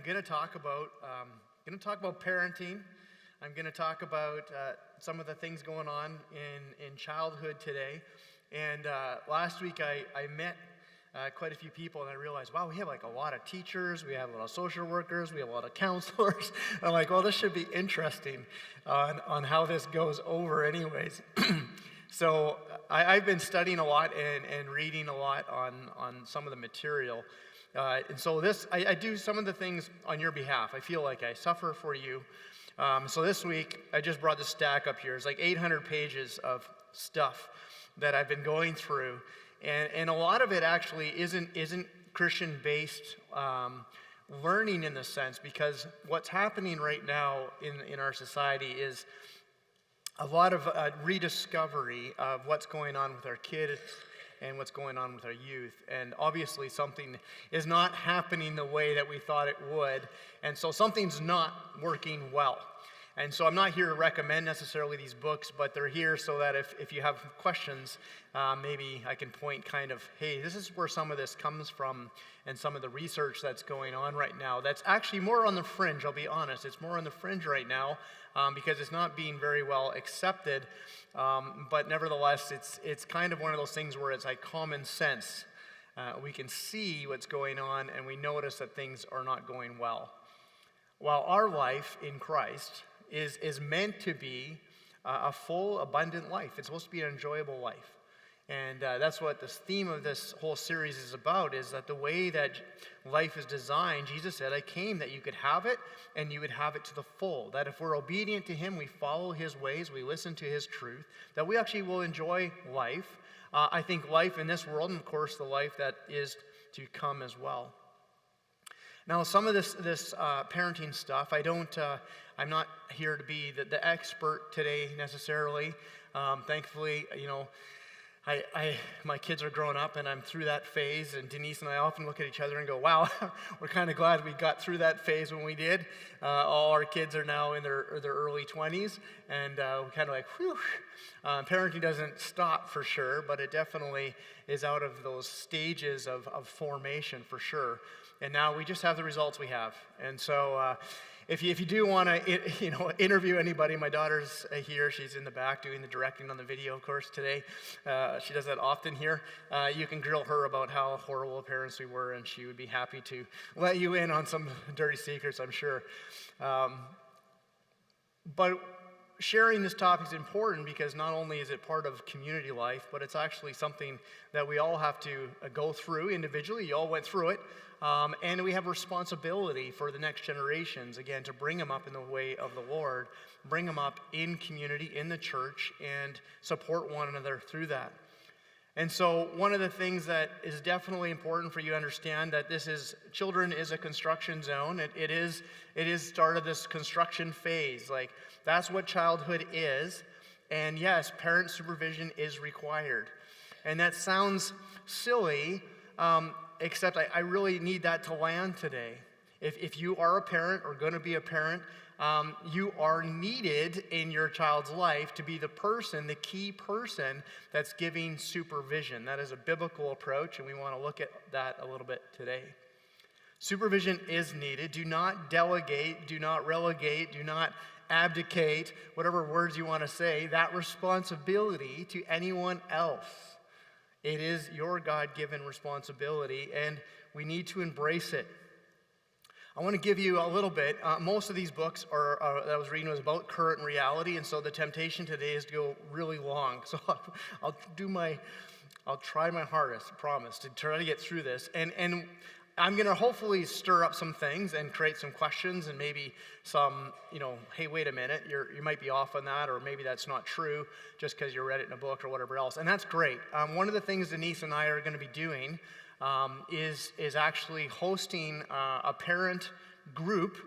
going to talk about parenting. I'm going to talk about some of the things going on in childhood today. And last week I met quite a few people, and I realized, wow, we have like a lot of teachers, we have a lot of social workers, we have a lot of counselors. And I'm like, well, this should be interesting on how this goes over anyways. So I've been studying a lot and reading a lot on some of the material. And so I do some of the things on your behalf. I feel like I suffer for you. So this week, I just brought this stack up here. It's like 800 pages of stuff that I've been going through. And a lot of it actually isn't Christian-based learning in the sense, because what's happening right now in our society is a lot of rediscovery of what's going on with our kids and what's going on with our youth. And obviously something is not happening the way that we thought it would. And so something's not working well. And so I'm not here to recommend necessarily these books, but they're here so that if you have questions, maybe I can point kind of, hey, this is where some of this comes from and some of the research that's going on right now. That's actually more on the fringe, I'll be honest. It's more on the fringe right now because it's not being very well accepted. But nevertheless, it's kind of one of those things where it's like common sense. We can see what's going on and we notice that things are not going well. While our life in Christ is meant to be a full, abundant life. It's supposed to be an enjoyable life. And that's what this theme of this whole series is about, is that the way that life is designed, Jesus said, I came that you could have it and you would have it to the full. That if we're obedient to him, we follow his ways, we listen to his truth, that we actually will enjoy life. I think life in this world, and of course the life that is to come as well. Now, some of this parenting stuff, I'm not here to be the expert today necessarily. Thankfully, my kids are growing up and I'm through that phase, and Denise and I often look at each other and go, wow, we're kind of glad we got through that phase when we did. All our kids are now in their early 20s, and we're kind of like, whew. Parenting doesn't stop for sure, but it definitely is out of those stages of formation for sure. And now we just have the results we have. And so if you do want to interview anybody, my daughter's here. She's in the back doing the directing on the video, of course, today. She does that often here. You can grill her about how horrible parents we were, and she would be happy to let you in on some dirty secrets, I'm sure. But sharing this topic is important because not only is it part of community life, but it's actually something that we all have to go through individually. You all went through it. And we have responsibility for the next generations, again, to bring them up in the way of the Lord, bring them up in community, in the church, and support one another through that. And so one of the things that is definitely important for you to understand that children is a construction zone. It is start of this construction phase. Like, that's what childhood is. And yes, parent supervision is required. And that sounds silly, except I really need that to land today. If you are a parent or going to be a parent, you are needed in your child's life to be the key person that's giving supervision. That is a biblical approach, and we want to look at that a little bit today. Supervision is needed. Do not delegate, do not relegate, do not abdicate, whatever words you want to say, that responsibility to anyone else. It is your God-given responsibility, and we need to embrace it. I want to give you a little bit. Most of these books that I was reading was about current reality, and so the temptation today is to go really long. So I'll try my hardest, I promise, to try to get through this. And I'm going to hopefully stir up some things and create some questions and maybe some, hey, wait a minute, you might be off on that, or maybe that's not true just because you read it in a book or whatever else. And that's great. One of the things Denise and I are going to be doing is actually hosting a parent group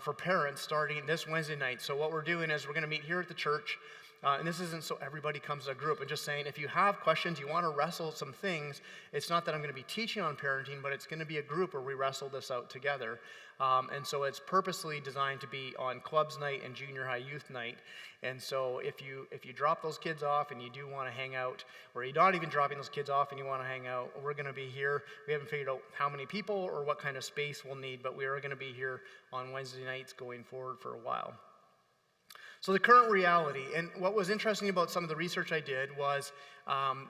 for parents starting this Wednesday night. So what we're doing is we're going to meet here at the church And this isn't so everybody comes to a group. I'm just saying, if you have questions, you want to wrestle some things, it's not that I'm going to be teaching on parenting, but it's going to be a group where we wrestle this out together. And so it's purposely designed to be on clubs night and junior high youth night. And so if you drop those kids off and you do want to hang out, or you're not even dropping those kids off and you want to hang out, we're going to be here. We haven't figured out how many people or what kind of space we'll need, but we are going to be here on Wednesday nights going forward for a while. So the current reality, and what was interesting about some of the research I did was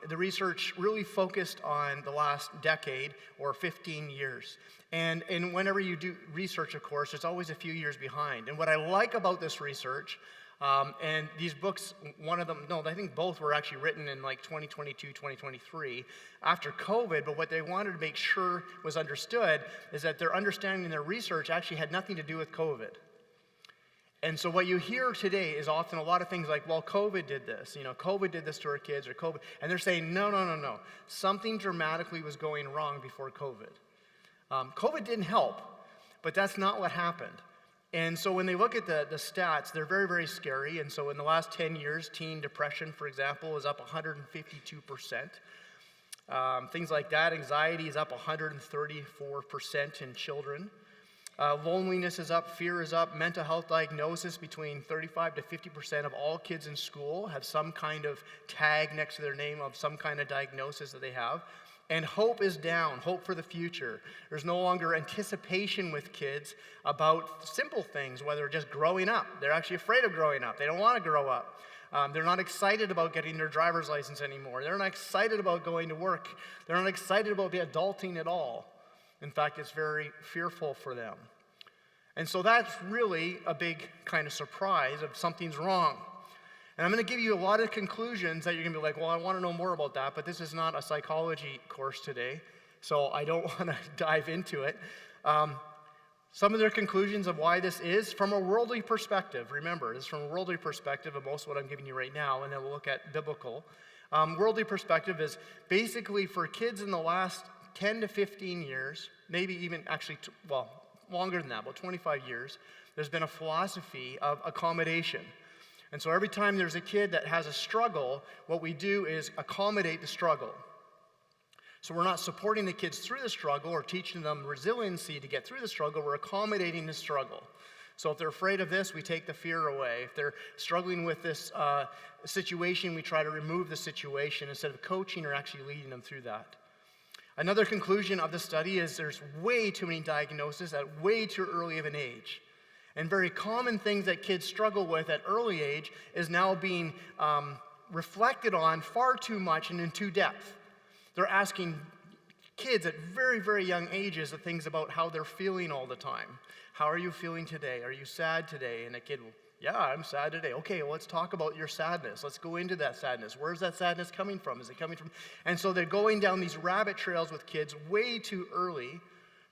the research really focused on the last decade or 15 years. And whenever you do research, of course, it's always a few years behind. And what I like about this research, and these books, one of them, no, I think both were actually written in like 2022, 2023, after COVID, but what they wanted to make sure was understood is that their understanding and their research actually had nothing to do with COVID. And so what you hear today is often a lot of things like, well, COVID did this, COVID did this to our kids, or COVID, and they're saying, no. Something dramatically was going wrong before COVID. COVID didn't help, but that's not what happened. And so when they look at the stats, they're very, very scary. And so in the last 10 years, teen depression, for example, is up 152%. Things like that. Anxiety is up 134% in children. Loneliness is up, fear is up, mental health diagnosis, between 35 to 50% of all kids in school have some kind of tag next to their name of some kind of diagnosis that they have. And hope is down, hope for the future. There's no longer anticipation with kids about simple things, whether just growing up. They're actually afraid of growing up. They don't want to grow up. They're not excited about getting their driver's license anymore. They're not excited about going to work. They're not excited about adulting at all. In fact, it's very fearful for them. And so that's really a big kind of surprise of something's wrong. And I'm going to give you a lot of conclusions that you're going to be like, well, I want to know more about that, but this is not a psychology course today, so I don't want to dive into it. Some of their conclusions of why this is from a worldly perspective. Remember, this is from a worldly perspective of most of what I'm giving you right now, and then we'll look at biblical. Worldly perspective is basically for kids in the last 10 to 15 years, maybe even actually, longer than that, about 25 years, there's been a philosophy of accommodation. And so every time there's a kid that has a struggle, what we do is accommodate the struggle. So we're not supporting the kids through the struggle or teaching them resiliency to get through the struggle, we're accommodating the struggle. So if they're afraid of this, we take the fear away. If they're struggling with this situation, we try to remove the situation instead of coaching or actually leading them through that. Another conclusion of the study is there's way too many diagnoses at way too early of an age. And very common things that kids struggle with at early age is now being reflected on far too much and in too depth. They're asking kids at very, very young ages the things about how they're feeling all the time. How are you feeling today? Are you sad today? And a kid will, yeah, I'm sad today. Okay, well, let's talk about your sadness. Let's go into that sadness. Where's that sadness coming from? Is it coming from? And so they're going down these rabbit trails with kids way too early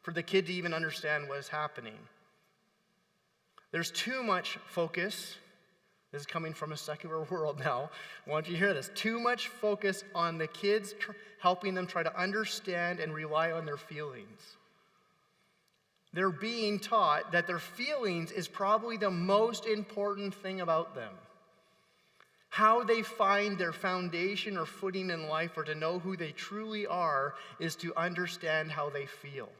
for the kid to even understand what is happening. There's too much focus. This is coming from a secular world now. I want you to hear this. Too much focus on the kids, helping them try to understand and rely on their feelings. They're being taught that their feelings is probably the most important thing about them. How they find their foundation or footing in life or to know who they truly are is to understand how they feel.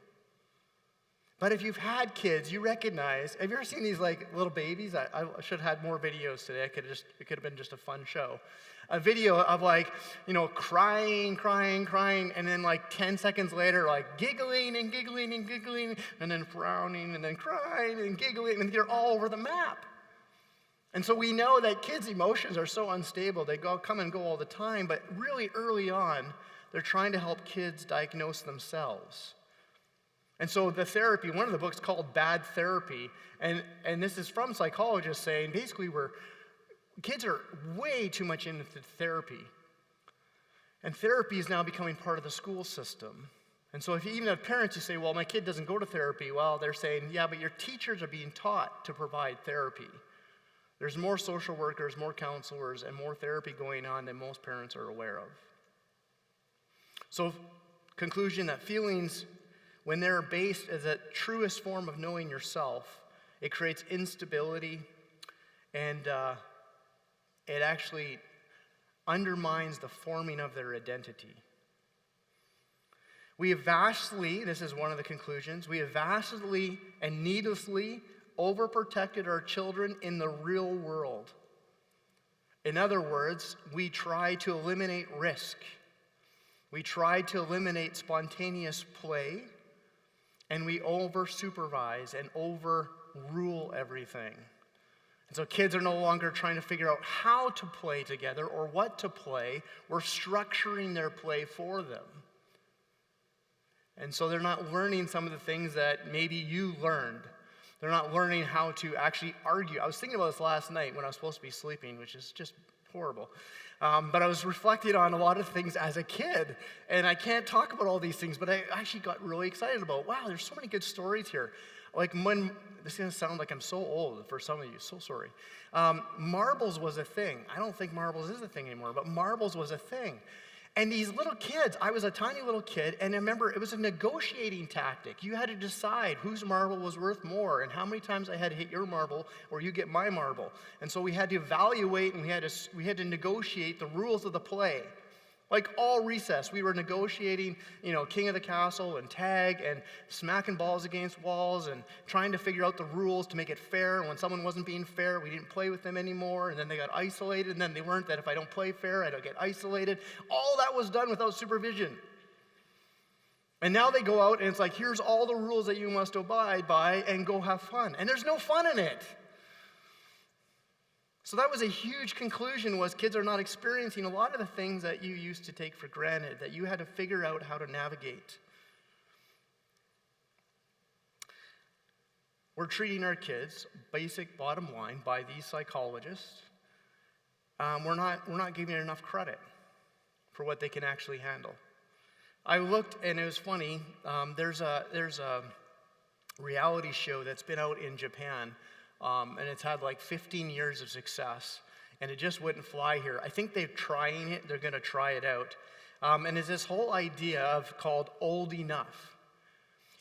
But if you've had kids, you recognize, have you ever seen these like little babies? I should have had more videos today. It could have been just a fun show. A video of crying, and then like 10 seconds later, like giggling, and then frowning, and then crying, and giggling, and they're all over the map. And so we know that kids' emotions are so unstable. They come and go all the time, but really early on, they're trying to help kids diagnose themselves. And so the therapy, one of the books called Bad Therapy, and this is from psychologists saying basically kids are way too much into therapy. And therapy is now becoming part of the school system. And so if you even have parents who say, well, my kid doesn't go to therapy, well, they're saying, yeah, but your teachers are being taught to provide therapy. There's more social workers, more counselors, and more therapy going on than most parents are aware of. So conclusion that feelings, when they're based as a truest form of knowing yourself, it creates instability and it actually undermines the forming of their identity. We have vastly, this is one of the conclusions, we have vastly and needlessly overprotected our children in the real world. In other words, we try to eliminate risk. We try to eliminate spontaneous play, and we over-supervise and overrule everything. And so kids are no longer trying to figure out how to play together or what to play. We're structuring their play for them. And so they're not learning some of the things that maybe you learned. They're not learning how to actually argue. I was thinking about this last night when I was supposed to be sleeping, which is just horrible. But I was reflecting on a lot of things as a kid, and I can't talk about all these things, but I actually got really excited about, wow, there's so many good stories here. Like when, this is gonna sound like I'm so old for some of you, so sorry. Marbles was a thing. I don't think marbles is a thing anymore, but marbles was a thing. And these little kids, I was a tiny little kid, and I remember it was a negotiating tactic. You had to decide whose marble was worth more and how many times I had to hit your marble or you get my marble. And so we had to evaluate and we had to negotiate the rules of the play. Like all recess, we were negotiating, King of the Castle and tag and smacking balls against walls and trying to figure out the rules to make it fair. And when someone wasn't being fair, we didn't play with them anymore. And then they got isolated. And then they learned that if I don't play fair, I don't get isolated. All that was done without supervision. And now they go out and it's like, here's all the rules that you must abide by and go have fun. And there's no fun in it. So that was a huge conclusion, was kids are not experiencing a lot of the things that you used to take for granted, that you had to figure out how to navigate. We're treating our kids, basic bottom line, by these psychologists. We're not giving enough credit for what they can actually handle. I looked, and it was funny. There's a reality show that's been out in Japan. And it's had like 15 years of success, and it just wouldn't fly here. I think they're trying it. They're going to try it out. And it's this whole idea called old enough.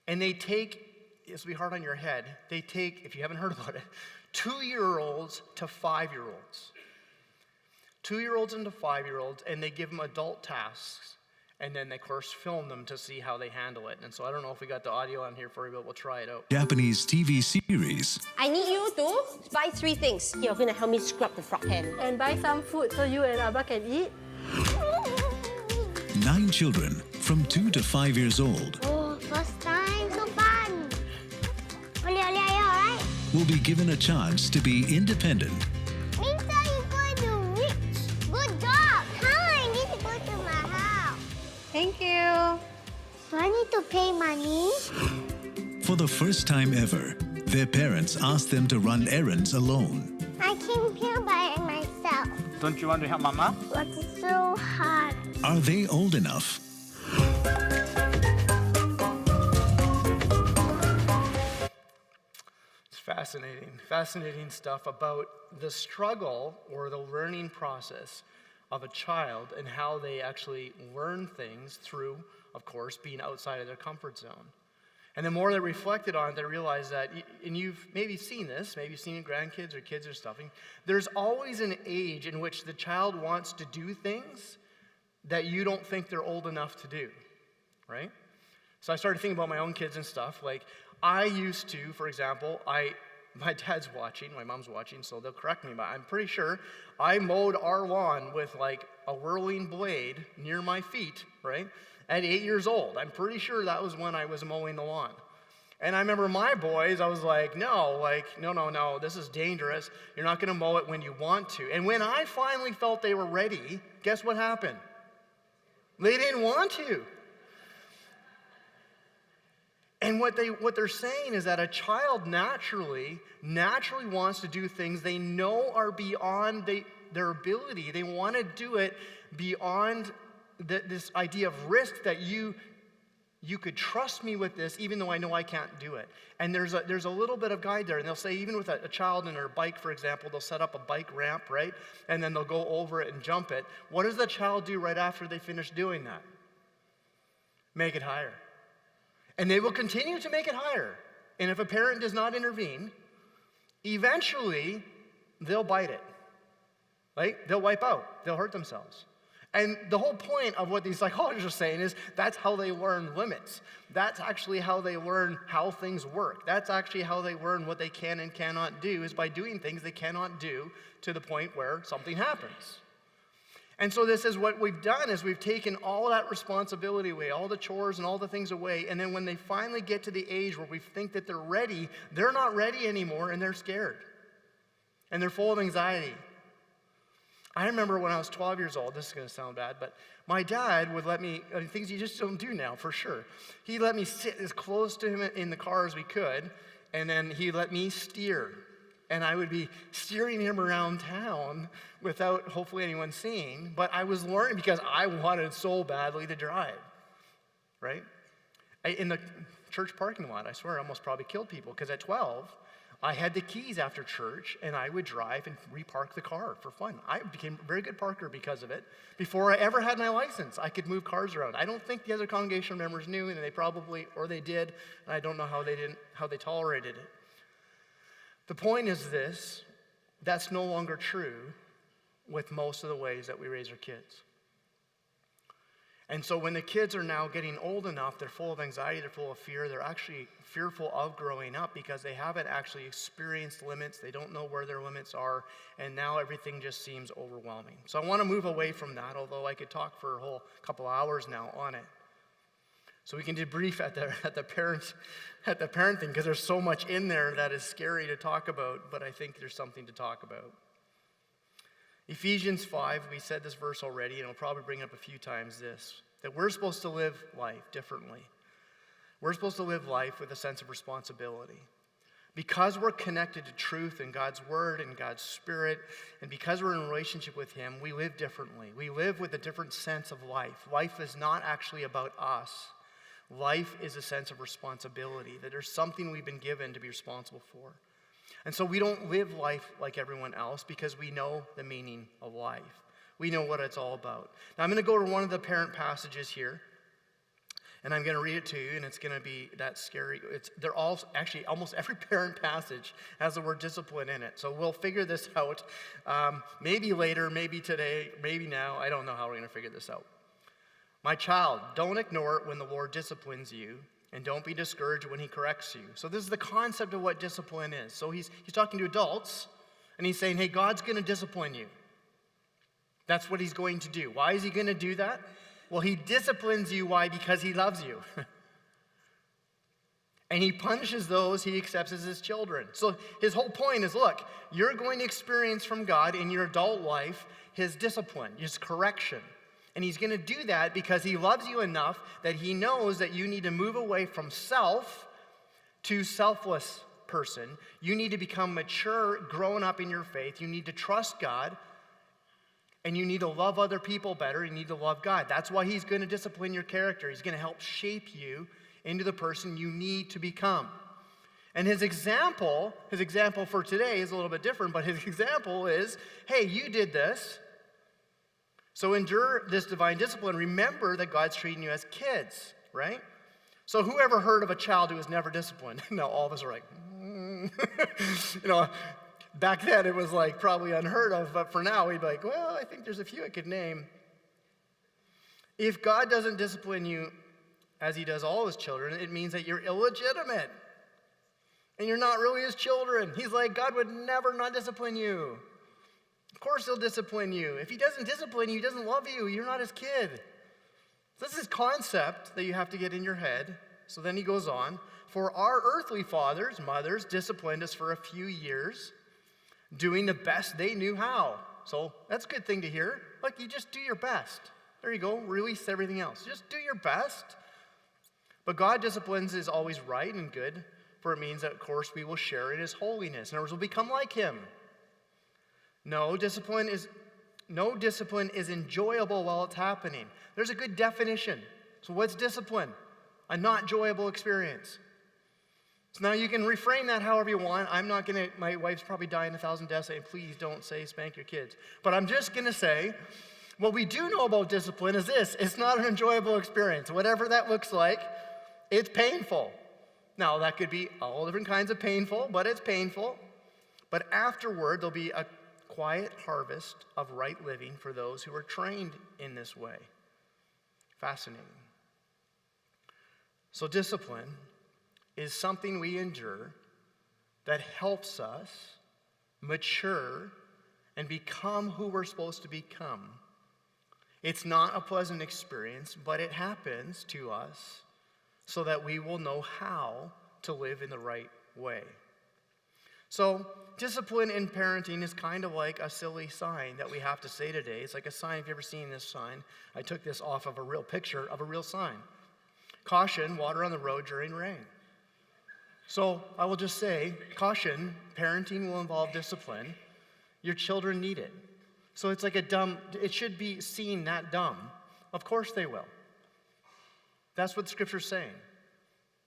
And they take, this will be hard on your head, they take, if you haven't heard about it, 2-year-olds to 5-year-olds. 2-year-olds and to 5-year-olds, and they give them adult tasks. And then they, of course, film them to see how they handle it. And so I don't know if we got the audio on here for you, but we'll try it out. Japanese TV series. I need you to buy 3 things. You're going to help me scrub the frog pen. And buy some food so you and Abba can eat. 9 children from 2 to 5 years old. Oh, first time, so fun. Are you alright? Will be given a chance to be independent. Means that you're going to rich. Good job. Hi, I need to go to my house. Thank you. Do I need to pay money? For the first time ever, their parents asked them to run errands alone. I came here by myself. Don't you want to help Mama? But it's so hard. Are they old enough? It's fascinating stuff about the struggle or the learning process of a child and how they actually learn things through, of course, being outside of their comfort zone. And the more they reflected on it, they realized that, and you've maybe seen this, maybe you've seen your grandkids or kids or stuffing, there's always an age in which the child wants to do things that you don't think they're old enough to do, right? So I started thinking about my own kids and stuff. Like, I used to, for example, my dad's watching, my mom's watching, so they'll correct me, but I'm pretty sure I mowed our lawn with like a whirling blade near my feet, right? At 8 years old. I'm pretty sure that was when I was mowing the lawn. And I remember my boys, I was like, no, this is dangerous. You're not gonna mow it when you want to. And when I finally felt they were ready, guess what happened? They didn't want to. And what they're saying is that a child naturally wants to do things they know are beyond their ability. They want to do it beyond this idea of risk, that you could trust me with this even though I know I can't do it. And there's a little bit of guide there. And they'll say, even with a child and their bike, for example, they'll set up a bike ramp, right? And then they'll go over it and jump it. What does the child do right after they finish doing that? Make it higher. And they will continue to make it higher. And if a parent does not intervene, eventually they'll bite it. right? They'll wipe out. They'll hurt themselves. And the whole point of what these psychologists are saying is that's how they learn limits. That's actually how they learn how things work. That's actually how they learn what they can and cannot do, is by doing things they cannot do to the point where something happens. And so this is what we've done, is we've taken all that responsibility away, all the chores and all the things away, and then when they finally get to the age where we think that they're ready, they're not ready anymore, and they're scared. And they're full of anxiety. I remember when I was 12 years old, this is going to sound bad, but my dad would let me, things you just don't do now, for sure. He let me sit as close to him in the car as we could, and then he let me steer. And I would be steering him around town without hopefully anyone seeing, but I was learning because I wanted so badly to drive, right? In the church parking lot, I swear I almost probably killed people, because at 12, I had the keys after church, and I would drive and repark the car for fun. I became a very good parker because of it. Before I ever had my license, I could move cars around. I don't think the other congregation members knew, and they probably, or they did, and I don't know how they tolerated it. The point is this: that's no longer true with most of the ways that we raise our kids. And so when the kids are now getting old enough, they're full of anxiety, they're full of fear, they're actually fearful of growing up because they haven't actually experienced limits, they don't know where their limits are, and now everything just seems overwhelming. So I want to move away from that, although I could talk for a whole couple hours now on it. So we can debrief at the parenting, because there's so much in there that is scary to talk about, but I think there's something to talk about. Ephesians 5, we said this verse already, and I'll probably bring it up a few times, that we're supposed to live life differently. We're supposed to live life with a sense of responsibility. Because we're connected to truth and God's word and God's spirit, and because we're in a relationship with him, we live differently. We live with a different sense of life. Life is not actually about us. Life is a sense of responsibility, that there's something we've been given to be responsible for. And so we don't live life like everyone else because we know the meaning of life. We know what it's all about. Now I'm going to go to one of the parent passages here, and I'm going to read it to you, and it's going to be that scary. They're all, actually, almost every parent passage has the word discipline in it. So we'll figure this out maybe later, maybe today, maybe now. I don't know how we're going to figure this out. My child, don't ignore it when the Lord disciplines you, and don't be discouraged when he corrects you. So this is the concept of what discipline is. So he's talking to adults, and he's saying, hey, God's going to discipline you. That's what he's going to do. Why is he going to do that? Well, he disciplines you. Why? Because he loves you. And he punishes those he accepts as his children. So his whole point is, look, you're going to experience from God in your adult life his discipline, his correction. And he's going to do that because he loves you enough that he knows that you need to move away from self to selfless person. You need to become mature, grown up in your faith. You need to trust God. And you need to love other people better. You need to love God. That's why he's going to discipline your character. He's going to help shape you into the person you need to become. And his example for today is a little bit different, but his example is, hey, you did this. So endure this divine discipline. Remember that God's treating you as kids, right? So who ever heard of a child who was never disciplined? No, all of us are like, back then it was like probably unheard of, but for now we'd be like, well, I think there's a few I could name. If God doesn't discipline you as he does all his children, it means that you're illegitimate and you're not really his children. He's like, God would never not discipline you. Of course he'll discipline you. If he doesn't discipline you, he doesn't love you. You're not his kid. So this is concept that you have to get in your head. So then he goes on. For our earthly fathers, mothers, disciplined us for a few years, doing the best they knew how. So that's a good thing to hear. Like, you just do your best. There you go. Release everything else. Just do your best. But God disciplines is always right and good, for it means that, of course, we will share in his holiness. In other words, we'll become like him. No discipline is enjoyable while it's happening. There's a good definition. So what's discipline? A not enjoyable experience. So now you can reframe that however you want. My wife's probably dying 1,000 deaths saying, please don't say spank your kids. But I'm just going to say, what we do know about discipline is this: it's not an enjoyable experience. Whatever that looks like, it's painful. Now, that could be all different kinds of painful, but it's painful. But afterward, there'll be a quiet harvest of right living for those who are trained in this way. Fascinating. So discipline is something we endure that helps us mature and become who we're supposed to become. It's not a pleasant experience, but it happens to us so that we will know how to live in the right way. So discipline in parenting is kind of like a silly sign that we have to say today. It's like a sign. Have you ever seen this sign? I took this off of a real picture of a real sign. Caution, water on the road during rain. So I will just say, caution, parenting will involve discipline. Your children need it. So it's like it should be seen that dumb. Of course they will. That's what Scripture's saying.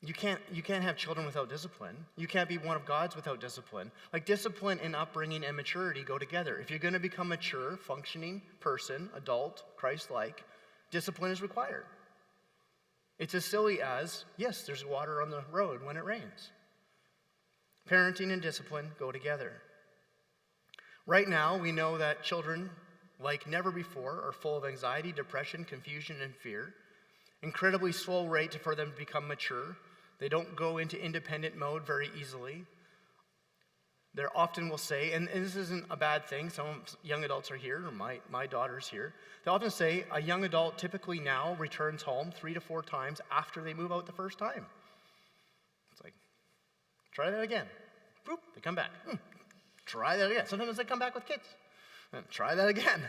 You can't have children without discipline. You can't be one of God's without discipline. Like discipline and upbringing and maturity go together. If you're going to become a mature, functioning person, adult, Christ-like, discipline is required. It's as silly as, yes, there's water on the road when it rains. Parenting and discipline go together. Right now, we know that children, like never before, are full of anxiety, depression, confusion, and fear. Incredibly slow rate for them to become mature. They don't go into independent mode very easily. They often will say, and this isn't a bad thing, some young adults are here, or my daughter's here. They often say a young adult typically now returns home 3 to 4 times after they move out the first time. It's like, try that again. Boop, they come back. Try that again. Sometimes they come back with kids. Try that again.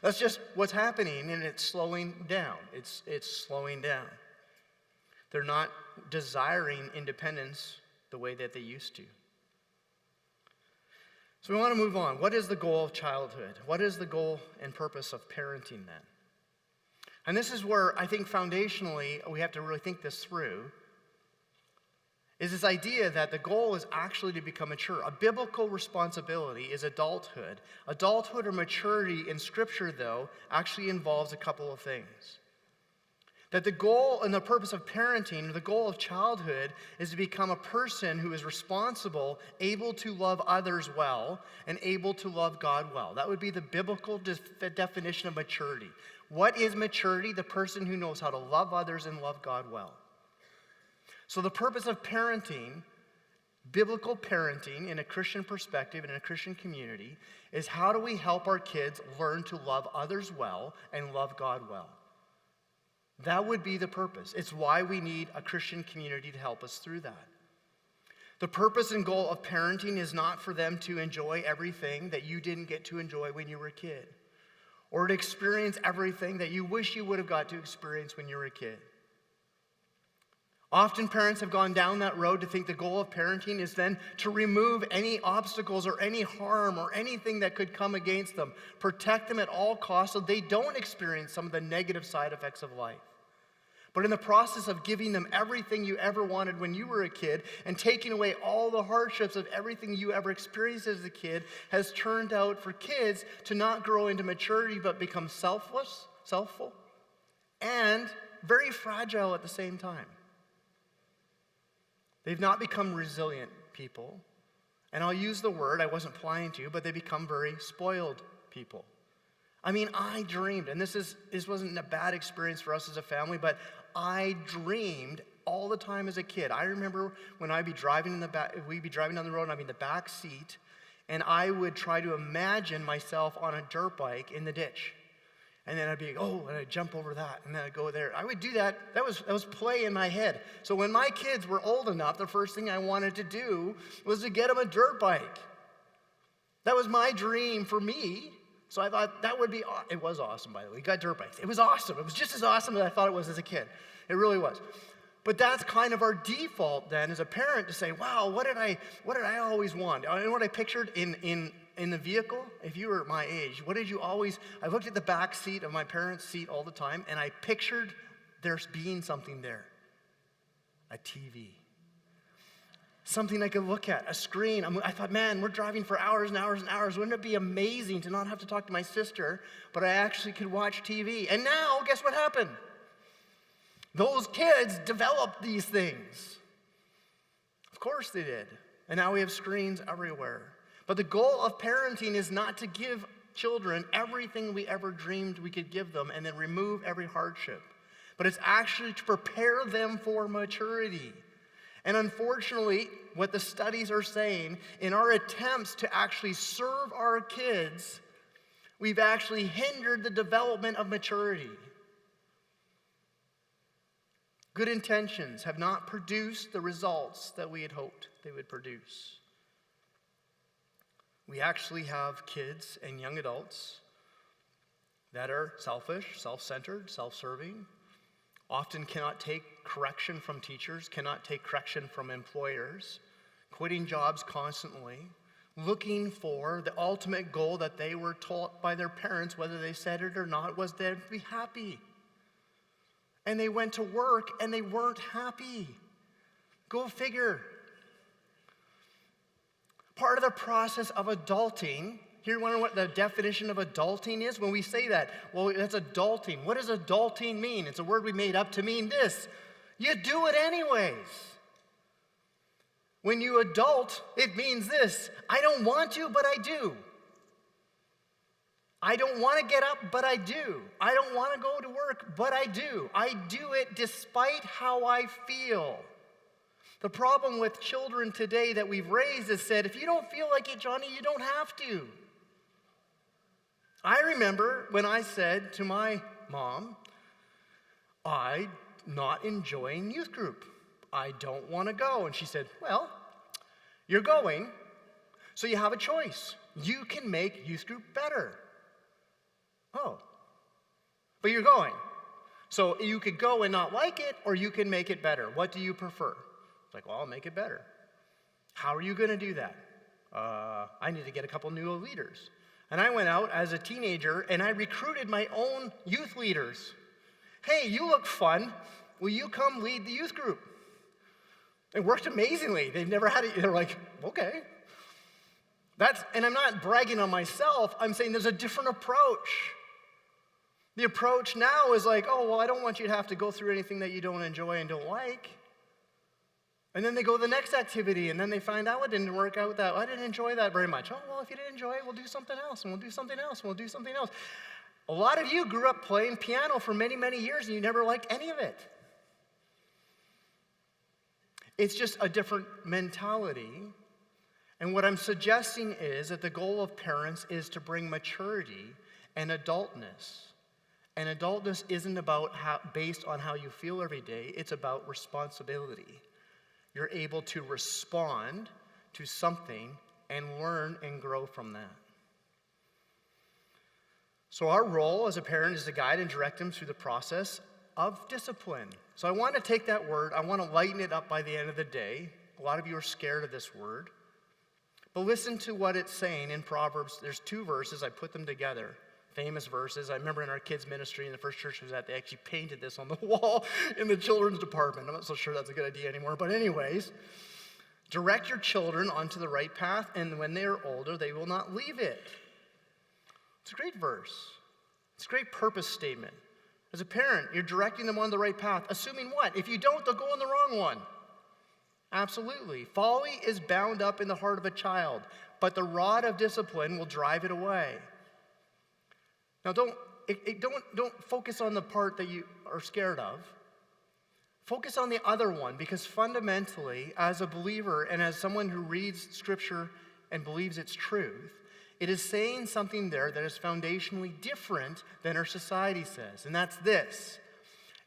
That's just what's happening, and it's slowing down. It's slowing down. They're not desiring independence the way that they used to. So we want to move on. What is the goal of childhood? What is the goal and purpose of parenting then? And this is where I think foundationally we have to really think this through, is this idea that the goal is actually to become mature. A biblical responsibility is adulthood. Adulthood or maturity in Scripture, though, actually involves a couple of things. That the goal and the purpose of parenting, the goal of childhood, is to become a person who is responsible, able to love others well, and able to love God well. That would be the biblical definition of maturity. What is maturity? The person who knows how to love others and love God well. So the purpose of parenting, biblical parenting in a Christian perspective, in a Christian community, is how do we help our kids learn to love others well and love God well? That would be the purpose. It's why we need a Christian community to help us through that. The purpose and goal of parenting is not for them to enjoy everything that you didn't get to enjoy when you were a kid, or to experience everything that you wish you would have got to experience when you were a kid. Often parents have gone down that road to think the goal of parenting is then to remove any obstacles or any harm or anything that could come against them. Protect them at all costs so they don't experience some of the negative side effects of life. But in the process of giving them everything you ever wanted when you were a kid and taking away all the hardships of everything you ever experienced as a kid has turned out for kids to not grow into maturity but become selfful, and very fragile at the same time. They've not become resilient people. And I'll use the word, I wasn't planning to, but they become very spoiled people. I mean, I dreamed, and this wasn't a bad experience for us as a family, but I dreamed all the time as a kid. I remember when we'd be driving down the road, and I'd be in the back seat, and I would try to imagine myself on a dirt bike in the ditch. And then I'd be, and I'd jump over that, and then I'd go there. I would do that. That was play in my head. So when my kids were old enough, the first thing I wanted to do was to get them a dirt bike. That was my dream for me. So I thought that would be, it was awesome, by the way. We got dirt bikes. It was awesome. It was just as awesome as I thought it was as a kid. It really was. But that's kind of our default then as a parent to say, wow, what did I always want? You know what I pictured in the vehicle? If you were my age, what did you always, I looked at the back seat of my parents' seat all the time, and I pictured there being something there. A TV. Something I could look at, a screen. I thought, man, we're driving for hours and hours and hours. Wouldn't it be amazing to not have to talk to my sister, but I actually could watch TV? And now, guess what happened? Those kids developed these things. Of course they did. And now we have screens everywhere. But the goal of parenting is not to give children everything we ever dreamed we could give them and then remove every hardship. But it's actually to prepare them for maturity. And unfortunately, what the studies are saying, in our attempts to actually serve our kids, we've actually hindered the development of maturity. Good intentions have not produced the results that we had hoped they would produce. We actually have kids and young adults that are selfish, self-centered, self-serving, often cannot take correction from teachers, cannot take correction from employers, quitting jobs constantly, looking for the ultimate goal that they were taught by their parents, whether they said it or not, was to be happy. And they went to work and they weren't happy. Go figure. Part of the process of adulting, here you wonder what the definition of adulting is? When we say that, well, that's adulting. What does adulting mean? It's a word we made up to mean this. You do it anyways. When you adult, it means this. I don't want to, but I do. I don't want to get up, but I do. I don't want to go to work, but I do. I do it despite how I feel. The problem with children today that we've raised is said, if you don't feel like it, Johnny, you don't have to. I remember when I said to my mom, I'm not enjoying youth group. I don't want to go. And she said, well, you're going, so you have a choice. You can make youth group better. Oh, but you're going. So you could go and not like it, or you can make it better. What do you prefer? It's like, well, I'll make it better. How are you going to do that? I need to get a couple new leaders. And I went out as a teenager and I recruited my own youth leaders. Hey, you look fun. Will you come lead the youth group? It worked amazingly. They've never had it. They're like, okay. And I'm not bragging on myself. I'm saying there's a different approach. The approach now is like, oh, well, I don't want you to have to go through anything that you don't enjoy and don't like. And then they go to the next activity, and then they find out it didn't work out that. I didn't enjoy that very much. Oh, well, if you didn't enjoy it, we'll do something else, and we'll do something else, and we'll do something else. A lot of you grew up playing piano for many, many years, and you never liked any of it. It's just a different mentality. And what I'm suggesting is that the goal of parents is to bring maturity and adultness. And adultness isn't about based on how you feel every day. It's about responsibility. You're able to respond to something and learn and grow from that. So our role as a parent is to guide and direct them through the process of discipline. So I want to take that word, I want to lighten it up by the end of the day. A lot of you are scared of this word. But listen to what it's saying in Proverbs. There's 2 verses, I put them together. Famous verses. I remember in our kids' ministry in the first church I was at, they actually painted this on the wall in the children's department. I'm not so sure that's a good idea anymore. But anyways, direct your children onto the right path, and when they are older, they will not leave it. It's a great verse. It's a great purpose statement. As a parent, you're directing them on the right path, assuming what? If you don't, they'll go on the wrong one. Absolutely. Folly is bound up in the heart of a child, but the rod of discipline will drive it away. Now, don't focus on the part that you are scared of. Focus on the other one, because fundamentally, as a believer and as someone who reads Scripture and believes its truth, it is saying something there that is foundationally different than our society says, and that's this.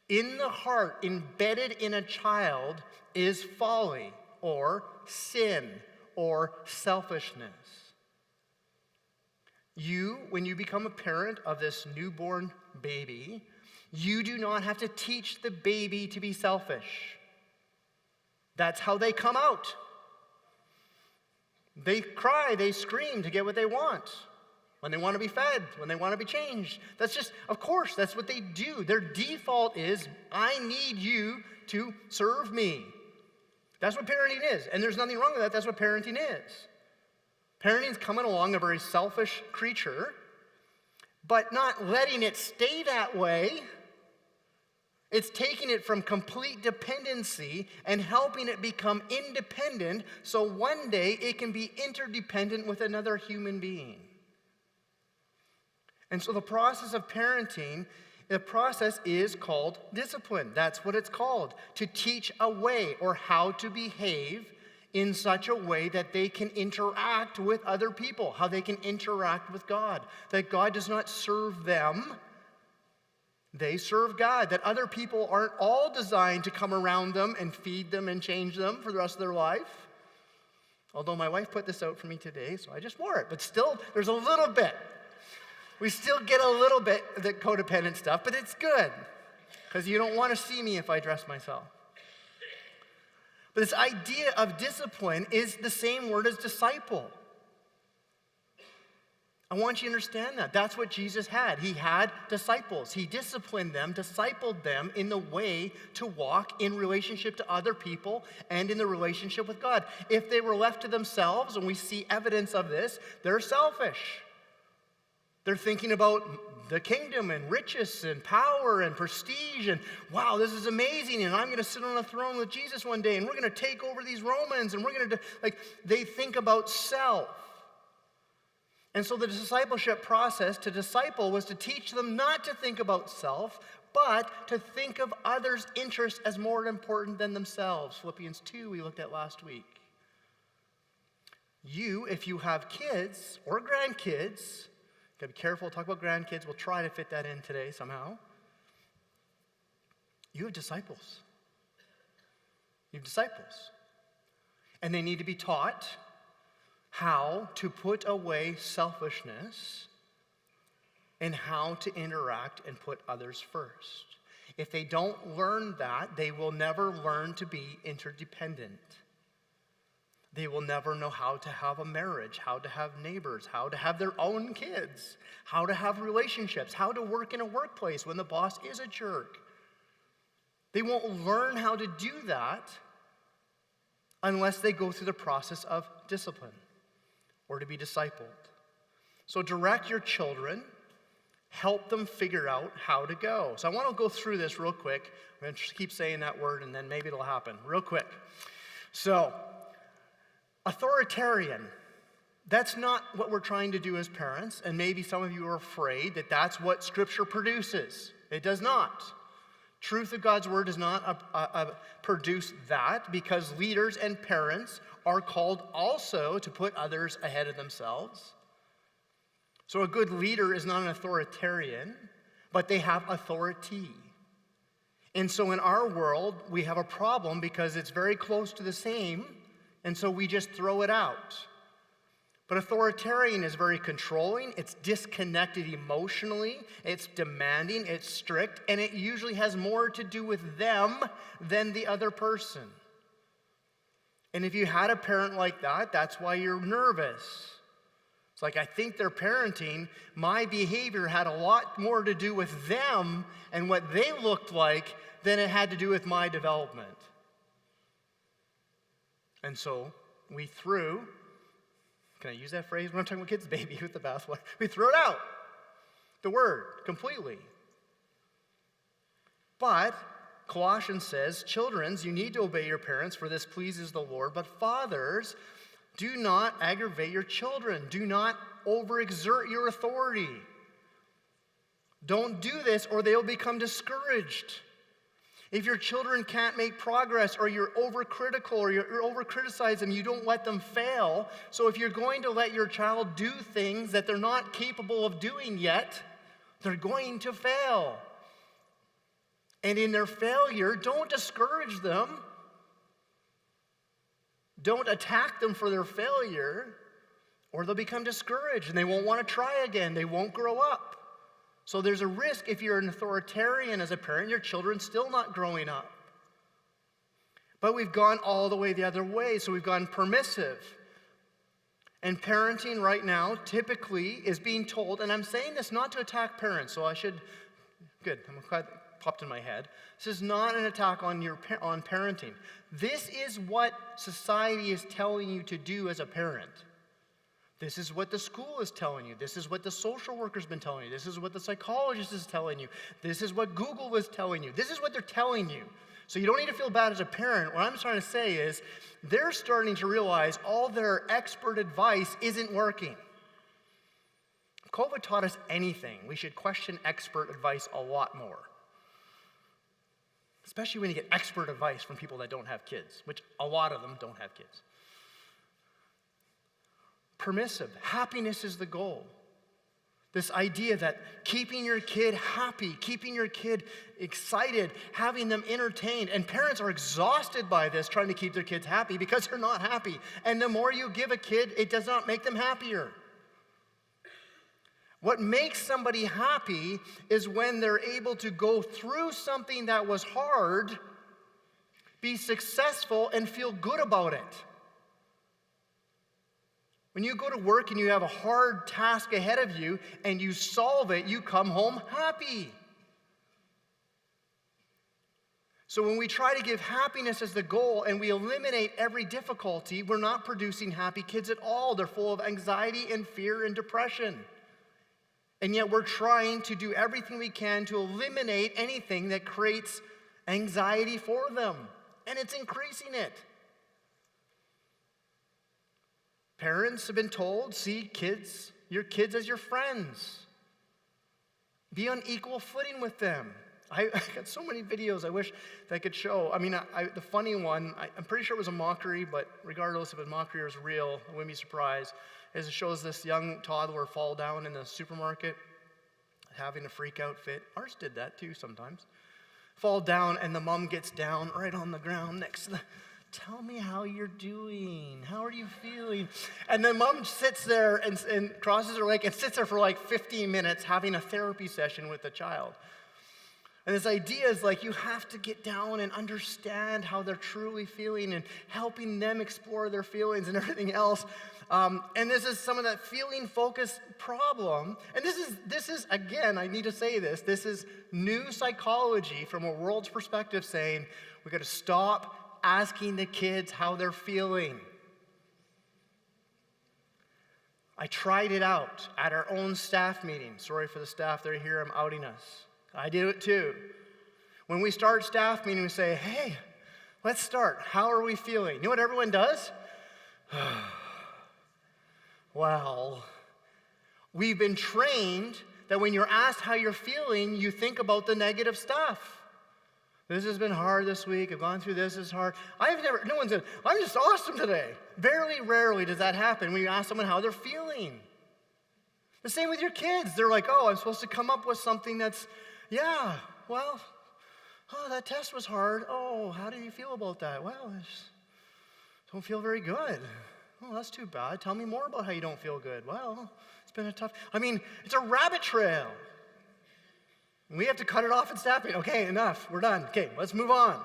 In the heart, embedded in a child, is folly or sin or selfishness. You, when you become a parent of this newborn baby, you do not have to teach the baby to be selfish. That's how they come out. They cry, they scream to get what they want. When they want to be fed, when they want to be changed. That's just, of course, that's what they do. Their default is, I need you to serve me. That's what parenting is. And there's nothing wrong with that. That's what parenting is. Parenting is coming along a very selfish creature, but not letting it stay that way It's taking it from complete dependency and helping it become independent so one day it can be interdependent with another human being. And so the process of parenting, the process is called discipline. That's what it's called. To teach a way or how to behave in such a way that they can interact with other people, how they can interact with God. That God does not serve them, they serve God. That other people aren't all designed to come around them and feed them and change them for the rest of their life. Although my wife put this out for me today, so I just wore it. But still, there's a little bit. We still get a little bit of the codependent stuff, but it's good. Because you don't want to see me if I dress myself. But this idea of discipline is the same word as disciple. I want you to understand that. That's what Jesus had. He had disciples. He disciplined them, discipled them in the way to walk in relationship to other people and in the relationship with God. If they were left to themselves, and we see evidence of this, they're selfish. They're thinking about the kingdom and riches and power and prestige and, wow, this is amazing, and I'm going to sit on a throne with Jesus one day, and we're going to take over these Romans, and we're going to, they think about self. And so the discipleship process to disciple was to teach them not to think about self, but to think of others' interests as more important than themselves. Philippians 2 we looked at last week. You, if you have kids or grandkids, gotta be careful, talk about grandkids, we'll try to fit that in today somehow. You have disciples. You have disciples. And they need to be taught how to put away selfishness and how to interact and put others first. If they don't learn that, they will never learn to be interdependent. They will never know how to have a marriage, how to have neighbors, how to have their own kids, how to have relationships, how to work in a workplace when the boss is a jerk. They won't learn how to do that unless they go through the process of discipline or to be discipled. So direct your children, help them figure out how to go. So I want to go through this real quick. I'm going to keep saying that word and then maybe it'll happen real quick. So, authoritarian. That's not what we're trying to do as parents, and maybe some of you are afraid that that's what Scripture produces. It does not. Truth of God's Word does not produce that, because leaders and parents are called also to put others ahead of themselves. So a good leader is not an authoritarian, but they have authority. And so in our world, we have a problem because it's very close to the same, and so we just throw it out. But authoritarian is very controlling, it's disconnected emotionally, it's demanding, it's strict, and it usually has more to do with them than the other person. And if you had a parent like that, that's why you're nervous. It's like, I think they're parenting. My behavior had a lot more to do with them and what they looked like than it had to do with my development. And so we threw, can I use that phrase when I'm talking about kids? Baby with the bathwater. We threw it out, the word, completely. But Colossians says, children, you need to obey your parents, for this pleases the Lord. But fathers, do not aggravate your children. Do not overexert your authority. Don't do this or they'll become discouraged. If your children can't make progress, or you're overcritical, or you're over-criticize them, you don't let them fail. So if you're going to let your child do things that they're not capable of doing yet, they're going to fail. And in their failure, don't discourage them. Don't attack them for their failure, or they'll become discouraged and they won't want to try again. They won't grow up. So there's a risk if you're an authoritarian as a parent, your children's still not growing up. But we've gone all the way the other way, so we've gone permissive. And parenting right now typically is being told, and I'm saying this not to attack parents, so I should, good, I'm glad that popped in my head. This is not an attack on parenting. This is what society is telling you to do as a parent. This is what the school is telling you. This is what the social worker's been telling you. This is what the psychologist is telling you. This is what Google was telling you. This is what they're telling you. So you don't need to feel bad as a parent. What I'm trying to say is they're starting to realize all their expert advice isn't working. If COVID taught us anything, we should question expert advice a lot more. Especially when you get expert advice from people that don't have kids, which a lot of them don't have kids. Permissive. Happiness is the goal. This idea that keeping your kid happy, keeping your kid excited, having them entertained, and parents are exhausted by this, trying to keep their kids happy because they're not happy. And the more you give a kid, it does not make them happier. What makes somebody happy is when they're able to go through something that was hard, be successful, and feel good about it. When you go to work and you have a hard task ahead of you and you solve it, you come home happy. So when we try to give happiness as the goal and we eliminate every difficulty, we're not producing happy kids at all. They're full of anxiety and fear and depression. And yet we're trying to do everything we can to eliminate anything that creates anxiety for them. And it's increasing it. Parents have been told, see your kids as your friends. Be on equal footing with them. I got so many videos I wish that I could show. I mean, the funny one, I'm pretty sure it was a mockery, but regardless if it was mockery or it was real, I wouldn't be surprised, is it shows this young toddler fall down in the supermarket, having a freak out fit. Ours did that too sometimes. Fall down, and the mom gets down right on the ground next to the, tell me how you're doing. How are you feeling? And then mom sits there and crosses her leg and sits there for like 15 minutes having a therapy session with the child. And this idea is like you have to get down and understand how they're truly feeling and helping them explore their feelings and everything else. And this is some of that feeling-focused problem. And this is, again, I need to say this is new psychology from a world's perspective saying we got to stop asking the kids how they're feeling. I tried it out at our own staff meeting. Sorry for the staff that are here, I'm outing us. I did it too. When we start staff meeting, we say, hey, let's start. How are we feeling? You know what everyone does? Well, we've been trained that when you're asked how you're feeling, you think about the negative stuff. This has been hard this week. I've gone through this. It's hard. No one said, I'm just awesome today. Very rarely does that happen when you ask someone how they're feeling. The same with your kids. They're like, oh, I'm supposed to come up with something that's, yeah, well, oh, that test was hard. Oh, how do you feel about that? Well, I just don't feel very good. Oh, that's too bad. Tell me more about how you don't feel good. Well, it's been it's a rabbit trail. We have to cut it off at staff meeting. Okay, enough. We're done. Okay, let's move on.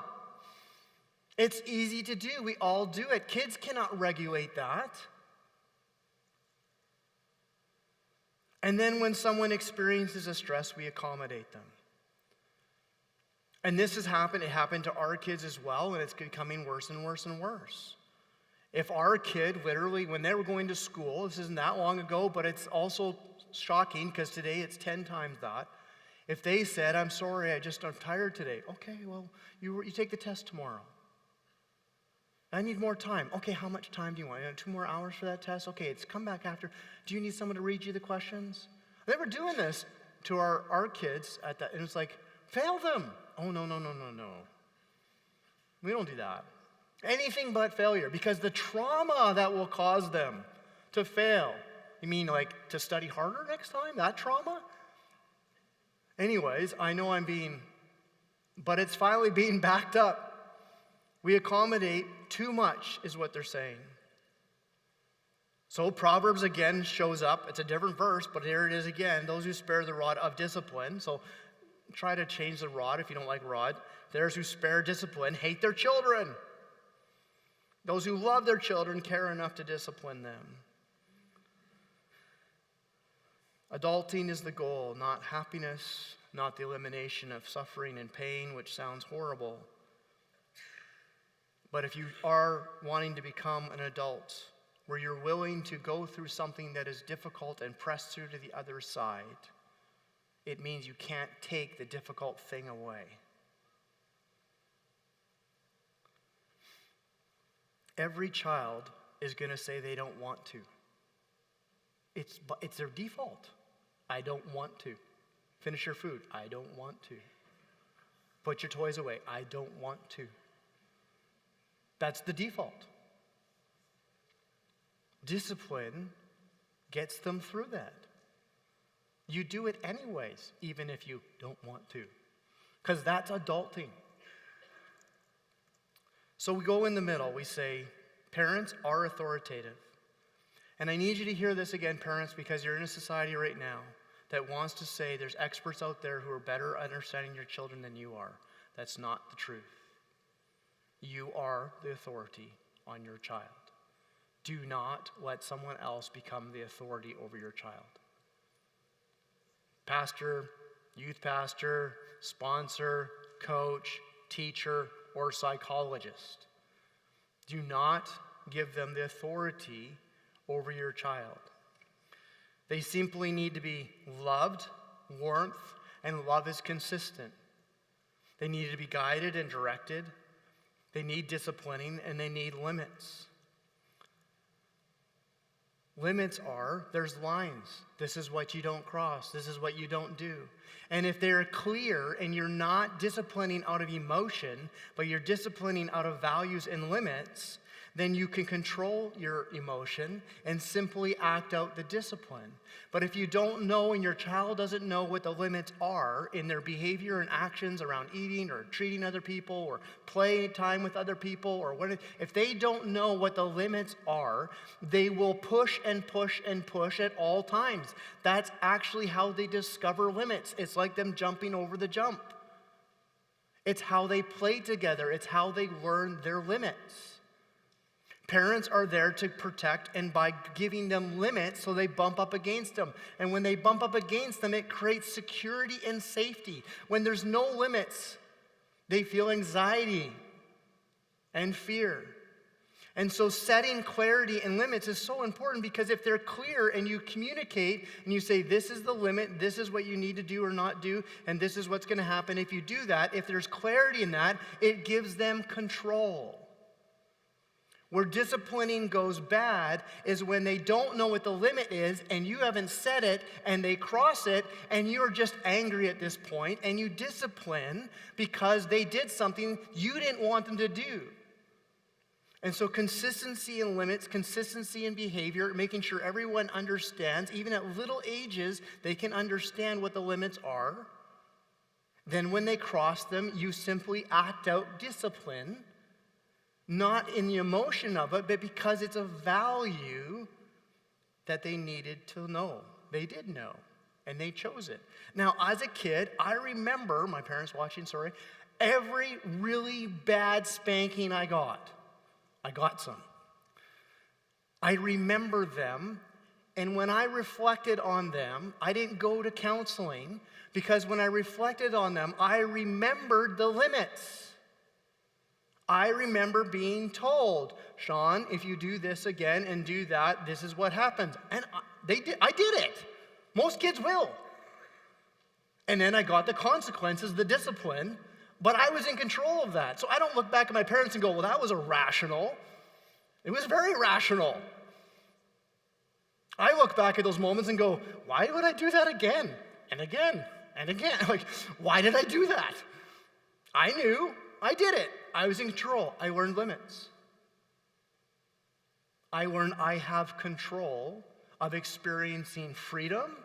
It's easy to do. We all do it. Kids cannot regulate that. And then when someone experiences a stress, we accommodate them. And this has happened. It happened to our kids as well, and it's becoming worse and worse and worse. If our kid literally, when they were going to school, this isn't that long ago, but it's also shocking because today it's 10 times that. If they said, I'm sorry, I'm tired today. Okay, well, you take the test tomorrow. I need more time. Okay, how much time do you want? 2 more hours for that test? Okay, it's come back after. Do you need someone to read you the questions? They were doing this to our kids at that, and it's like, fail them. Oh, no. We don't do that. Anything but failure, because the trauma that will cause them to fail. You mean like to study harder next time? That trauma? Anyways, I know but it's finally being backed up. We accommodate too much, is what they're saying. So Proverbs again shows up. It's a different verse, but here it is again. Those who spare the rod of discipline. So try to change the rod if you don't like rod. Those who spare discipline hate their children. Those who love their children care enough to discipline them. Adulting is the goal, not happiness, not the elimination of suffering and pain, which sounds horrible. But if you are wanting to become an adult where you're willing to go through something that is difficult and press through to the other side, it means you can't take the difficult thing away. Every child is going to say they don't want to. It's their default. I don't want to. Finish your food. I don't want to. Put your toys away. I don't want to. That's the default. Discipline gets them through that. You do it anyways, even if you don't want to, because that's adulting. So we go in the middle. We say, parents are authoritative. And I need you to hear this again, parents, because you're in a society right now that wants to say there's experts out there who are better understanding your children than you are. That's not the truth. You are the authority on your child. Do not let someone else become the authority over your child. Pastor, youth pastor, sponsor, coach, teacher, or psychologist. Do not give them the authority over your child. They simply need to be loved, warmth, and love is consistent. They need to be guided and directed. They need disciplining, and they need limits. Limits are, there's lines. This is what you don't cross. This is what you don't do. And if they're clear and you're not disciplining out of emotion, but you're disciplining out of values and limits, then you can control your emotion and simply act out the discipline. But if you don't know and your child doesn't know what the limits are in their behavior and actions around eating or treating other people or play time with other people, or if they don't know what the limits are, they will push and push and push at all times. That's actually how they discover limits. It's like them jumping over the jump. It's how they play together. It's how they learn their limits. Parents are there to protect, and by giving them limits, so they bump up against them. And when they bump up against them, it creates security and safety. When there's no limits, they feel anxiety and fear. And so setting clarity and limits is so important, because if they're clear and you communicate and you say, this is the limit, this is what you need to do or not do, and this is what's going to happen if you do that, if there's clarity in that, it gives them control. Where disciplining goes bad is when they don't know what the limit is and you haven't set it and they cross it and you're just angry at this point and you discipline because they did something you didn't want them to do. And so consistency in limits, consistency in behavior, making sure everyone understands, even at little ages, they can understand what the limits are. Then when they cross them, you simply act out discipline. Not in the emotion of it, but because it's a value that they needed to know. They did know, and they chose it. Now, as a kid, I remember, my parents watching, sorry, every really bad spanking I got some. I remember them, and when I reflected on them, I didn't go to counseling, because when I reflected on them, I remembered the limits. I remember being told, Sean, if you do this again and do that, this is what happens. And I did it. Most kids will. And then I got the consequences, the discipline, but I was in control of that. So I don't look back at my parents and go, well, that was irrational. It was very rational. I look back at those moments and go, why would I do that again and again and again? Like, why did I do that? I knew. I did it. I was in control. I learned limits. I learned I have control of experiencing freedom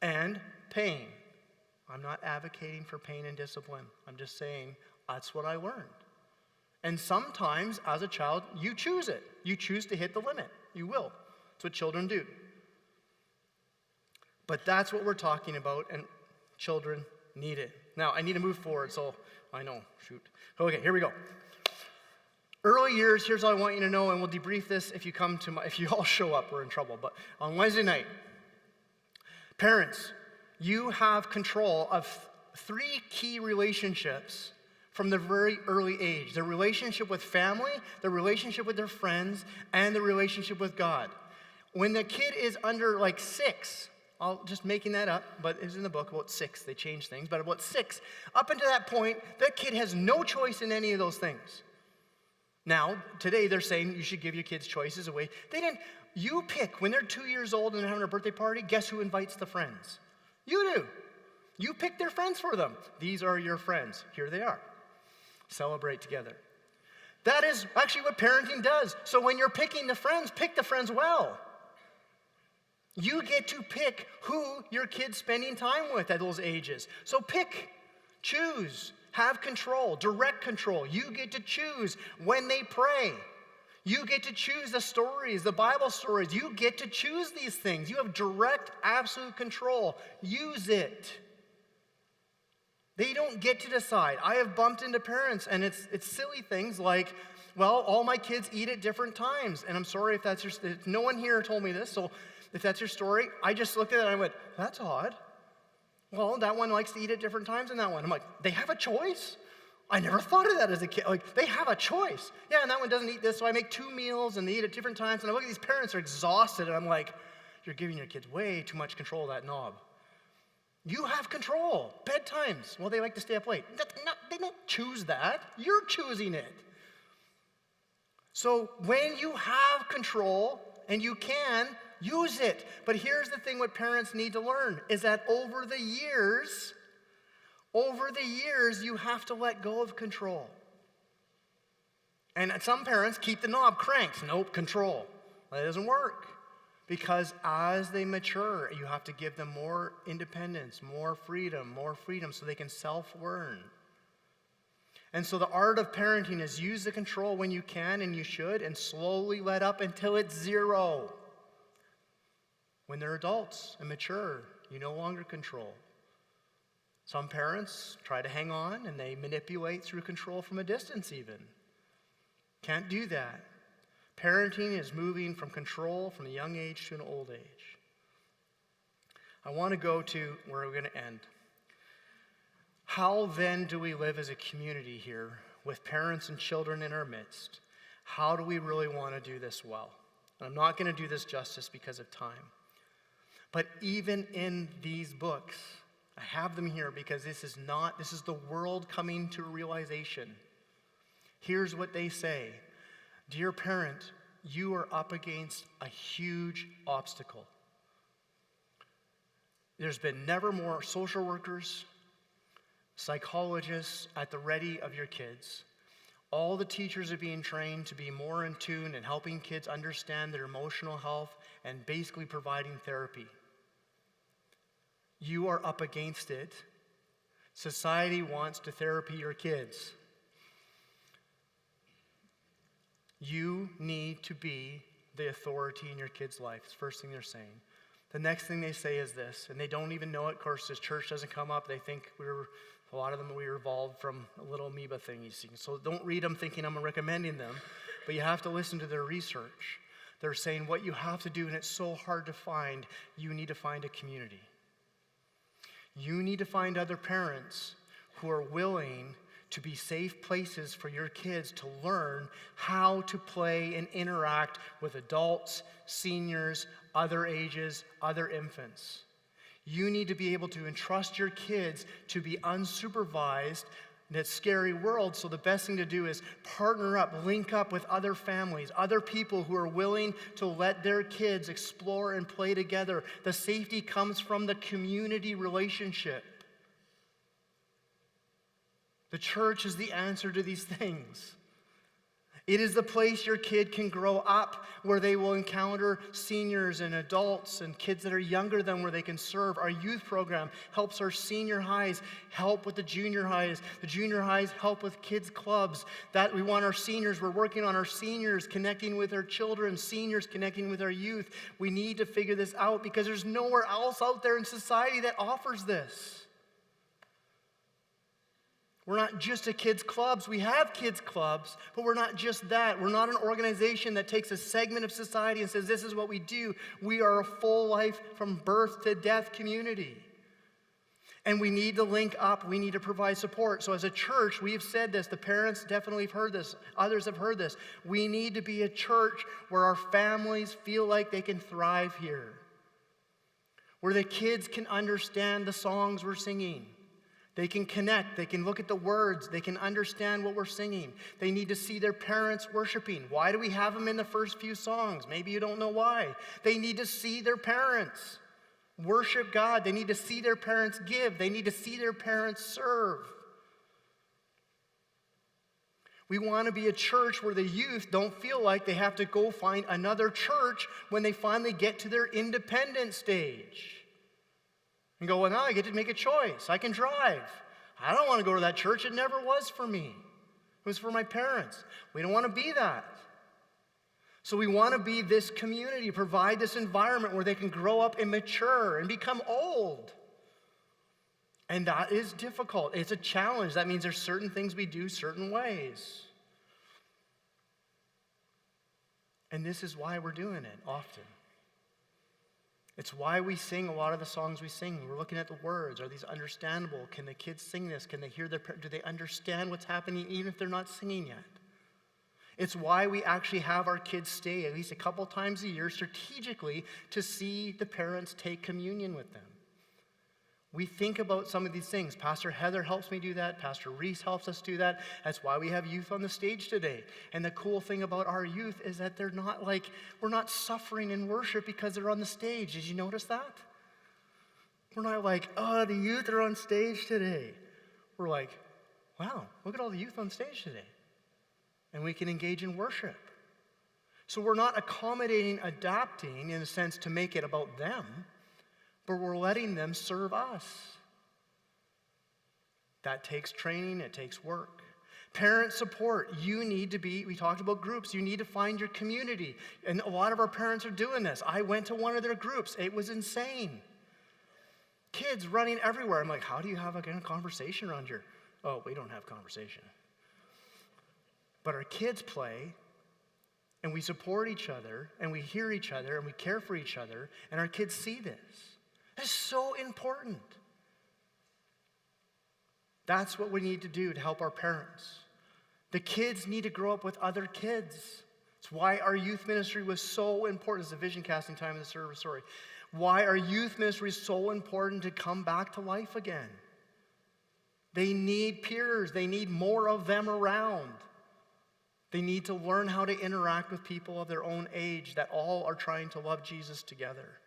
and pain. I'm not advocating for pain and discipline. I'm just saying that's what I learned. And sometimes, as a child, you choose it. You choose to hit the limit. You will. That's what children do. But that's what we're talking about, and children need it. Now, I need to move forward, so I know, shoot. Okay, here we go. Early years, here's all I want you to know, and we'll debrief this if you all show up, we're in trouble. But on Wednesday night, parents, you have control of 3 key relationships from the very early age. Their relationship with family, their relationship with their friends, and their relationship with God. When the kid is under like 6, I'll just making that up, but it's in the book, about 6, they change things, but about 6, up until that point, that kid has no choice in any of those things. Now, today they're saying you should give your kids choices away. They didn't. You pick, when they're 2 years old and they're having a birthday party, guess who invites the friends? You do. You pick their friends for them. These are your friends. Here they are. Celebrate together. That is actually what parenting does. So when you're picking the friends, pick the friends well. You get to pick who your kid's spending time with at those ages. So pick, choose, have control, direct control. You get to choose when they pray. You get to choose the stories, the Bible stories. You get to choose these things. You have direct, absolute control. Use it. They don't get to decide. I have bumped into parents, and it's silly things like, well, all my kids eat at different times. And I'm sorry if that's your, no one here told me this, so if that's your story, I just looked at it and I went, that's odd. Well, that one likes to eat at different times than that one. I'm like, they have a choice? I never thought of that as a kid. Like, they have a choice. Yeah, and that one doesn't eat this, so I make 2 meals and they eat at different times. And I look at these parents are exhausted, and I'm like, you're giving your kids way too much control of that knob. You have control. Bedtimes. Well, they like to stay up late. They don't choose that. You're choosing it. So when you have control and you can, use it. But here's the thing what parents need to learn is that over the years, you have to let go of control. And some parents keep the knob cranked. Nope, control. That doesn't work. Because as they mature, you have to give them more independence, more freedom so they can self-learn. And so the art of parenting is use the control when you can and you should, and slowly let up until it's 0. When they're adults and mature, you no longer control. Some parents try to hang on and they manipulate through control from a distance even. Can't do that. Parenting is moving from control from a young age to an old age. I want to go to where we're going to end. How then do we live as a community here with parents and children in our midst? How do we really want to do this well? And I'm not going to do this justice because of time. But even in these books, I have them here because this is the world coming to realization. Here's what they say. Dear parent, you are up against a huge obstacle. There's been never more social workers, psychologists at the ready of your kids. All the teachers are being trained to be more in tune and helping kids understand their emotional health and basically providing therapy. You are up against it. Society wants to therapy your kids. You need to be the authority in your kid's life. It's the first thing they're saying. The next thing they say is this, and they don't even know it. Of course, this church doesn't come up. They think a lot of them we evolved from a little amoeba thing, you see. So don't read them thinking I'm recommending them, but you have to listen to their research. They're saying what you have to do, and it's so hard to find, you need to find a community. You need to find other parents who are willing to be safe places for your kids to learn how to play and interact with adults, seniors, other ages, other infants. You need to be able to entrust your kids to be unsupervised in that scary world. So the best thing to do is partner up, link up with other families, other people who are willing to let their kids explore and play together. The safety comes from the community relationship. The church is the answer to these things. It is the place your kid can grow up where they will encounter seniors and adults and kids that are younger than where they can serve. Our youth program helps our senior highs help with the junior highs. The junior highs help with kids clubs. That we want our seniors. We're working on our seniors connecting with our children, seniors connecting with our youth. We need to figure this out because there's nowhere else out there in society that offers this. We're not just a kids' clubs. We have kids' clubs, but we're not just that. We're not an organization that takes a segment of society and says, this is what we do. We are a full life from birth to death community. And we need to link up. We need to provide support. So as a church, we have said this. The parents definitely have heard this. Others have heard this. We need to be a church where our families feel like they can thrive here, where the kids can understand the songs we're singing. They can connect. They can look at the words. They can understand what we're singing. They need to see their parents worshiping. Why do we have them in the first few songs? Maybe you don't know why. They need to see their parents worship God. They need to see their parents give. They need to see their parents serve. We want to be a church where the youth don't feel like they have to go find another church when they finally get to their independent stage. And go, well, now I get to make a choice. I can drive. I don't want to go to that church. It never was for me. It was for my parents. We don't want to be that. So we want to be this community, provide this environment where they can grow up and mature and become old. And that is difficult. It's a challenge. That means there's certain things we do certain ways. And this is why we're doing it often. It's why we sing a lot of the songs we sing. We're looking at the words. Are these understandable? Can the kids sing this? Can they hear do they understand what's happening even if they're not singing yet? It's why we actually have our kids stay at least a couple times a year strategically to see the parents take communion with them. We think about some of these things. Pastor Heather helps me do that. Pastor Reese helps us do that. That's why we have youth on the stage today. And the cool thing about our youth is that they're not like, we're not suffering in worship because they're on the stage. Did you notice that? We're not like, oh, the youth are on stage today. We're like, wow, look at all the youth on stage today. And we can engage in worship. So we're not accommodating, adapting in a sense to make it about them, but we're letting them serve us. That takes training, it takes work. Parent support, you need to be, we talked about groups, you need to find your community. And a lot of our parents are doing this. I went to one of their groups, it was insane. Kids running everywhere. I'm like, how do you have a conversation around here? Oh, we don't have conversation. But our kids play, and we support each other, and we hear each other, and we care for each other, and our kids see this. That's so important. That's what we need to do to help our parents. The kids need to grow up with other kids. It's why our youth ministry was so important. It's a vision casting time in the service, sorry. Why our youth ministry is so important to come back to life again. They need peers. They need more of them around. They need to learn how to interact with people of their own age that all are trying to love Jesus together.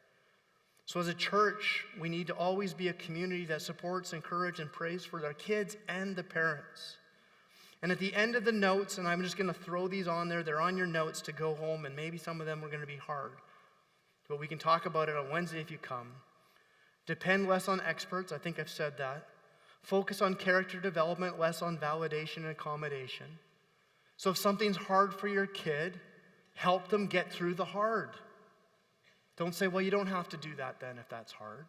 So as a church, we need to always be a community that supports, encourages, and prays for their kids and the parents. And at the end of the notes, and I'm just going to throw these on there, they're on your notes to go home, and maybe some of them are going to be hard. But we can talk about it on Wednesday if you come. Depend less on experts, I think I've said that. Focus on character development, less on validation and accommodation. So if something's hard for your kid, help them get through the hard. Don't say, well, you don't have to do that then if that's hard.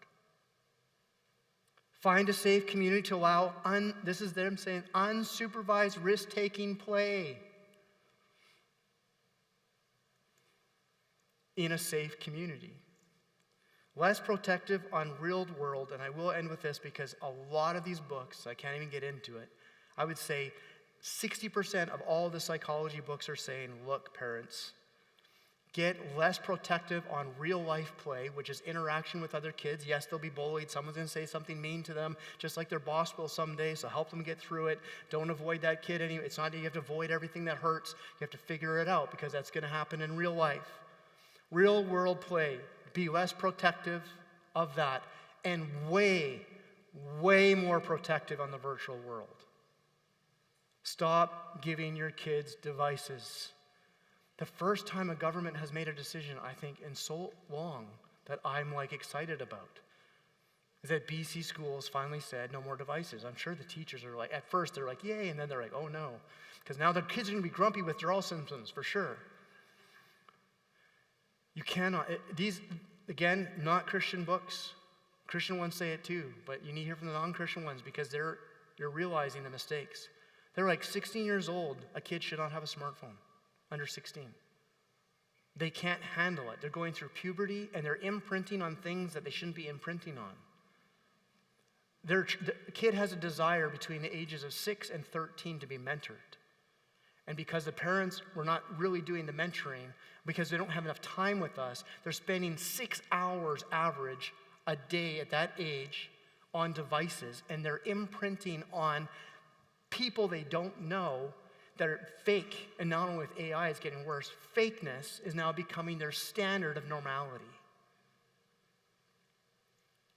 Find a safe community to allow, this is them saying, unsupervised risk-taking play in a safe community. Less protective on real world, and I will end with this because a lot of these books, I can't even get into it, I would say 60% of all the psychology books are saying, look, parents, get less protective on real life play, which is interaction with other kids. Yes, they'll be bullied. Someone's going to say something mean to them, just like their boss will someday, so help them get through it. Don't avoid that kid anyway. It's not that you have to avoid everything that hurts. You have to figure it out because that's going to happen in real life. Real world play. Be less protective of that and way, way more protective on the virtual world. Stop giving your kids devices. The first time a government has made a decision, I think, in so long that I'm excited about is that BC schools finally said no more devices. I'm sure the teachers are at first they're like, yay, and then they're like, oh no. Because now the kids are going to be grumpy withdrawal symptoms for sure. You cannot, these, again, not Christian books. Christian ones say it too, but you need to hear from the non-Christian ones because you're realizing the mistakes. They're 16 years old, a kid should not have a smartphone. Under 16. They can't handle it. They're going through puberty and they're imprinting on things that they shouldn't be imprinting on. The kid has a desire between the ages of 6 and 13 to be mentored. And because the parents were not really doing the mentoring, because they don't have enough time with us, they're spending 6 hours average a day at that age on devices, and they're imprinting on people they don't know that are fake. And not only with AI, it's getting worse. Fakeness is now becoming their standard of normality.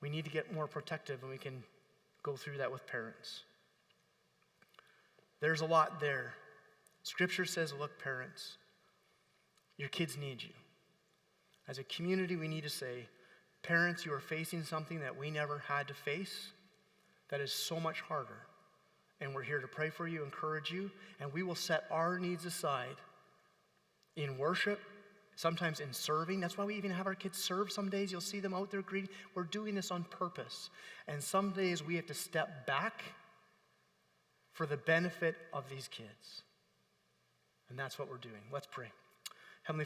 We need to get more protective, and we can go through that with parents. There's a lot there. Scripture says, look, parents, your kids need you. As a community, we need to say, parents, you are facing something that we never had to face that is so much harder. And we're here to pray for you, encourage you, and we will set our needs aside in worship, sometimes in serving. That's why we even have our kids serve. Some days you'll see them out there greeting. We're doing this on purpose. And some days we have to step back for the benefit of these kids. And that's what we're doing. Let's pray.